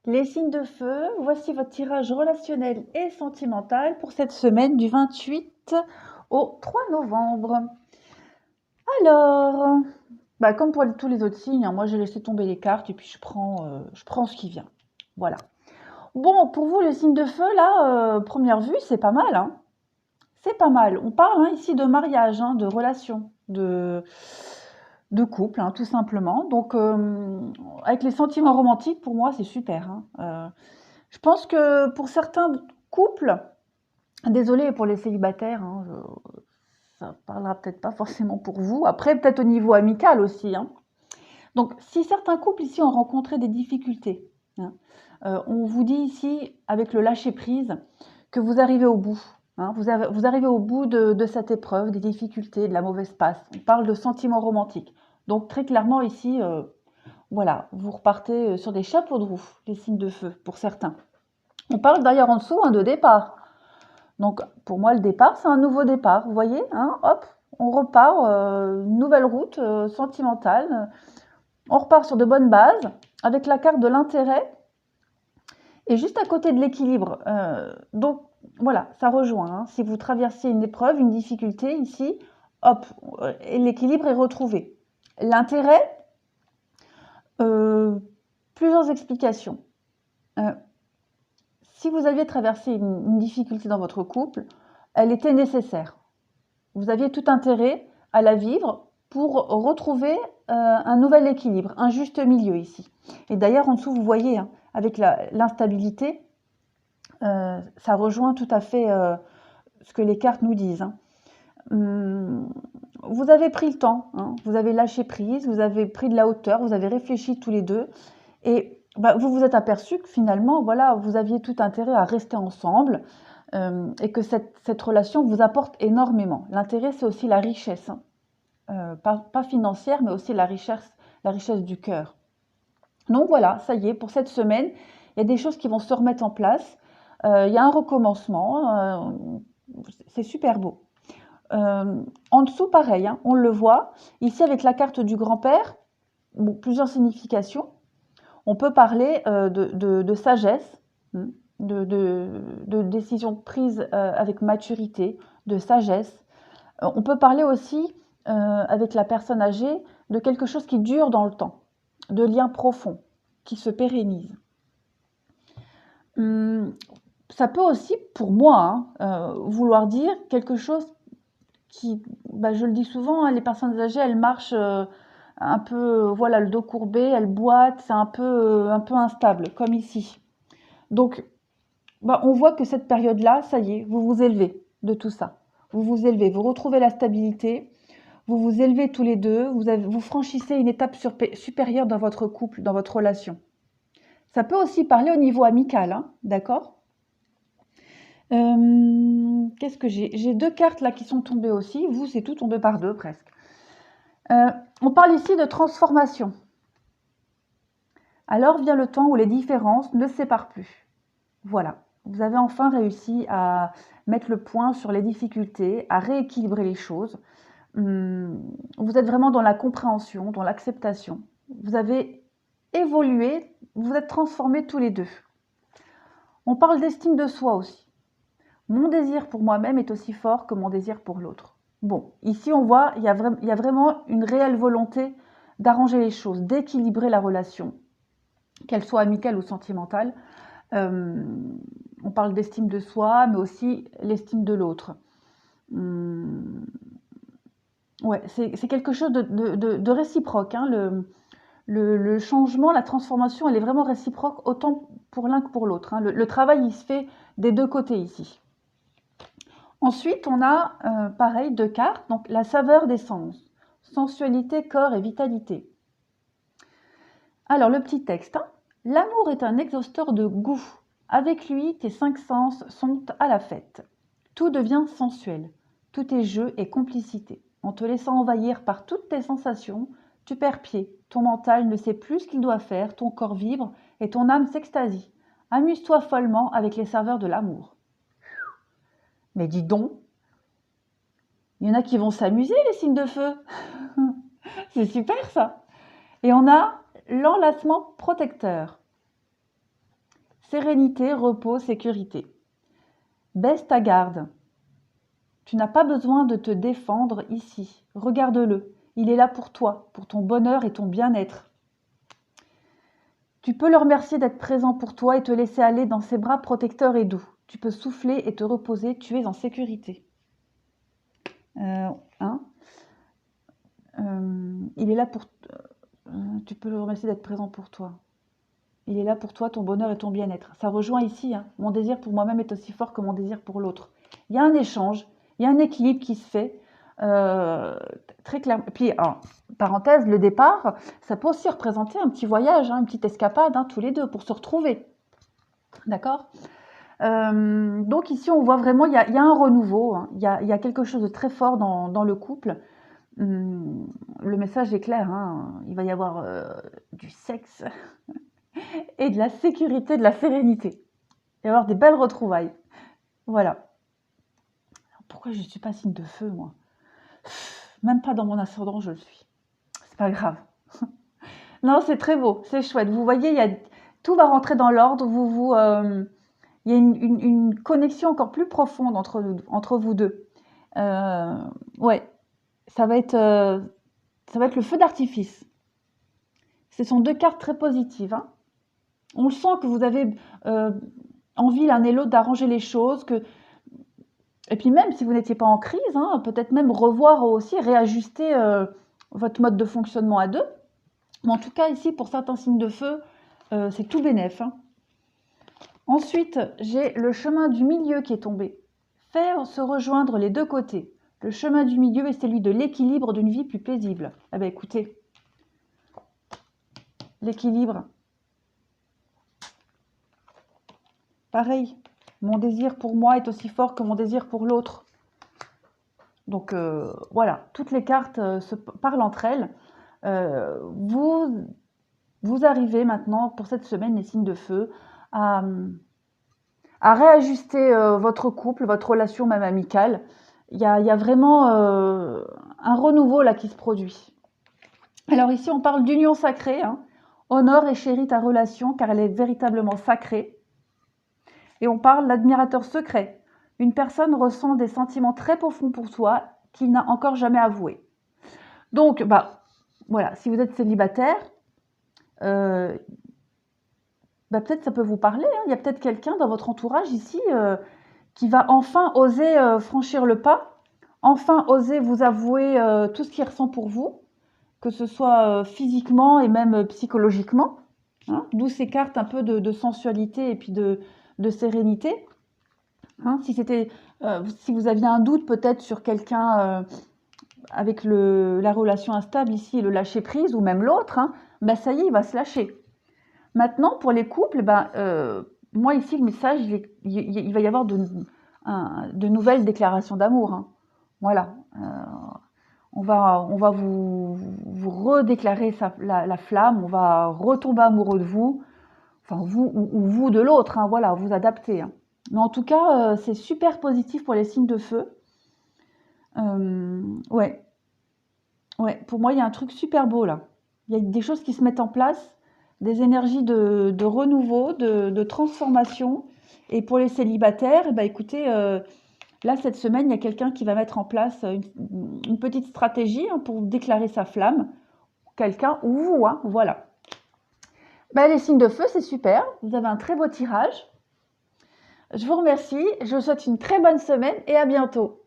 Les signes de feu, voici votre tirage relationnel et sentimental pour cette semaine du 28 au 3 novembre. Alors, comme pour tous les autres signes, hein, moi j'ai laissé tomber les cartes et puis je prends ce qui vient. Voilà. Bon, pour vous, les signes de feu, là, première vue, c'est pas mal, hein. C'est pas mal. On parle ici de mariage, de relation, de couple, tout simplement. Donc, avec les sentiments romantiques, pour moi, c'est super. Je pense que pour certains couples, désolée pour les célibataires, ça parlera peut-être pas forcément pour vous. Après, peut-être au niveau amical aussi. Donc, si certains couples ici ont rencontré des difficultés, on vous dit ici, avec le lâcher-prise, que vous arrivez au bout. Vous arrivez au bout de cette épreuve, des difficultés, de la mauvaise passe. On parle de sentiments romantiques. Donc, très clairement ici, voilà, vous repartez sur des chapeaux de roue, les signes de feu, pour certains. On parle d'ailleurs en dessous de départ. Donc, pour moi, le départ, c'est un nouveau départ. Vous voyez, hop, on repart, une nouvelle route sentimentale. On repart sur de bonnes bases, avec la carte de l'intérêt. Et juste à côté de l'équilibre. Donc, voilà, ça rejoint. Si vous traversez une épreuve, une difficulté, ici, hop, l'équilibre est retrouvé. L'intérêt, plusieurs explications. Si vous aviez traversé une difficulté dans votre couple, elle était nécessaire. Vous aviez tout intérêt à la vivre pour retrouver un nouvel équilibre, un juste milieu ici. Et d'ailleurs, en dessous, vous voyez, avec l'instabilité, ça rejoint tout à fait ce que les cartes nous disent. Vous avez pris le temps, vous avez lâché prise, vous avez pris de la hauteur, vous avez réfléchi tous les deux, et vous vous êtes aperçu que finalement, voilà, vous aviez tout intérêt à rester ensemble, et que cette relation vous apporte énormément. L'intérêt, c'est aussi la richesse, pas financière, mais aussi la richesse du cœur. Donc voilà, ça y est, pour cette semaine, il y a des choses qui vont se remettre en place. Il y a un recommencement, c'est super beau. En dessous, pareil, on le voit. Ici, avec la carte du grand-père, plusieurs significations. On peut parler de sagesse, de décisions prises avec maturité, de sagesse. On peut parler aussi, avec la personne âgée, de quelque chose qui dure dans le temps, de liens profonds, qui se pérennisent. Ça peut aussi, pour moi, vouloir dire quelque chose qui, je le dis souvent, les personnes âgées, elles marchent un peu, voilà, le dos courbé, elles boitent, c'est un peu instable, comme ici. Donc, on voit que cette période-là, ça y est, vous vous élevez de tout ça. Vous vous élevez, vous retrouvez la stabilité, vous vous élevez tous les deux, vous franchissez une étape supérieure dans votre couple, dans votre relation. Ça peut aussi parler au niveau amical, d'accord ? Qu'est-ce que j'ai ? J'ai deux cartes là qui sont tombées aussi. Vous, c'est tout tombé par deux presque. On parle ici de transformation. Alors vient le temps où les différences ne séparent plus. Voilà. Vous avez enfin réussi à mettre le point sur les difficultés, à rééquilibrer les choses. Vous êtes vraiment dans la compréhension, dans l'acceptation. Vous avez évolué, vous êtes transformés tous les deux. On parle d'estime de soi aussi. Mon désir pour moi-même est aussi fort que mon désir pour l'autre. Bon, ici on voit, il y a vraiment une réelle volonté d'arranger les choses, d'équilibrer la relation, qu'elle soit amicale ou sentimentale. On parle d'estime de soi, mais aussi l'estime de l'autre. Ouais, c'est quelque chose de réciproque. Le changement, la transformation, elle est vraiment réciproque, autant pour l'un que pour l'autre. Le travail, il se fait des deux côtés ici. Ensuite, on a, pareil, deux cartes, donc la saveur des sens, sensualité, corps et vitalité. Alors, le petit texte. L'amour est un exhausteur de goût. Avec lui, tes 5 sens sont à la fête. Tout devient sensuel. Tout est jeu et complicité. En te laissant envahir par toutes tes sensations, tu perds pied. Ton mental ne sait plus ce qu'il doit faire, ton corps vibre et ton âme s'extasie. Amuse-toi follement avec les saveurs de l'amour. Mais dis donc, il y en a qui vont s'amuser, les signes de feu. C'est super ça. Et on a l'enlacement protecteur. sérénité, repos, sécurité. Baisse ta garde. Tu n'as pas besoin de te défendre ici. Regarde-le. Il est là pour toi, pour ton bonheur et ton bien-être. Tu peux le remercier d'être présent pour toi et te laisser aller dans ses bras protecteurs et doux. Tu peux souffler et te reposer, tu es en sécurité. Il est là pour... tu peux le remercier d'être présent pour toi. Il est là pour toi, ton bonheur et ton bien-être. Ça rejoint ici, hein. Mon désir pour moi-même est aussi fort que mon désir pour l'autre. Il y a un échange, il y a un équilibre qui se fait. Très clair. Puis, parenthèse, le départ, ça peut aussi représenter un petit voyage, hein, une petite escapade, hein, tous les deux, pour se retrouver. D'accord ? Donc ici, on voit vraiment, il y a un renouveau, hein. Il y a quelque chose de très fort dans le couple. Le message est clair, hein. Il va y avoir du sexe et de la sécurité, de la sérénité. Il va y avoir des belles retrouvailles. Voilà. Alors, pourquoi je ne suis pas signe de feu, moi ? Même pas dans mon ascendant, je le suis. C'est pas grave. Non, c'est très beau, c'est chouette. Vous voyez, tout va rentrer dans l'ordre. Il y a une connexion encore plus profonde entre vous deux. Ouais, ça va être le feu d'artifice. Ce sont deux cartes très positives, hein. On le sent que vous avez envie l'un et l'autre d'arranger les choses, et puis même si vous n'étiez pas en crise, hein, peut-être même revoir aussi, réajuster votre mode de fonctionnement à deux. Mais en tout cas, ici, pour certains signes de feu, c'est tout bénef, hein. Ensuite, j'ai le chemin du milieu qui est tombé. Faire se rejoindre les deux côtés. Le chemin du milieu est celui de l'équilibre d'une vie plus paisible. Eh bien, écoutez, l'équilibre. Pareil, mon désir pour moi est aussi fort que mon désir pour l'autre. Donc, voilà, toutes les cartes se parlent entre elles. Vous arrivez maintenant, pour cette semaine, les signes de feu, à réajuster votre couple, votre relation même amicale. Il y a vraiment un renouveau là qui se produit. Alors ici, on parle d'union sacrée, hein. Honore et chéris ta relation car elle est véritablement sacrée. Et on parle d'admirateur secret. Une personne ressent des sentiments très profonds pour toi qu'il n'a encore jamais avoués. Donc, voilà, si vous êtes célibataire, peut-être ça peut vous parler, hein. Il y a peut-être quelqu'un dans votre entourage ici qui va enfin oser franchir le pas, enfin oser vous avouer tout ce qu'il ressent pour vous, que ce soit physiquement et même psychologiquement, hein. D'où ces cartes un peu de sensualité et puis de sérénité. Hein, si vous aviez un doute peut-être sur quelqu'un avec la relation instable ici et le lâcher prise, ou même l'autre, hein, ça y est, il va se lâcher. Maintenant, pour les couples, moi ici, le message, il va y avoir de nouvelles déclarations d'amour, hein. Voilà. On va vous redéclarer la flamme, on va retomber amoureux de vous, enfin vous ou vous de l'autre, hein, voilà, vous adaptez, hein. Mais en tout cas, c'est super positif pour les signes de feu. Ouais. Ouais, pour moi, il y a un truc super beau là. Il y a des choses qui se mettent en place, des énergies de renouveau, de transformation. Et pour les célibataires, écoutez, là, cette semaine, il y a quelqu'un qui va mettre en place une petite stratégie, hein, pour déclarer sa flamme. Quelqu'un ou vous, hein, voilà. Les signes de feu, c'est super. Vous avez un très beau tirage. Je vous remercie. Je vous souhaite une très bonne semaine et à bientôt.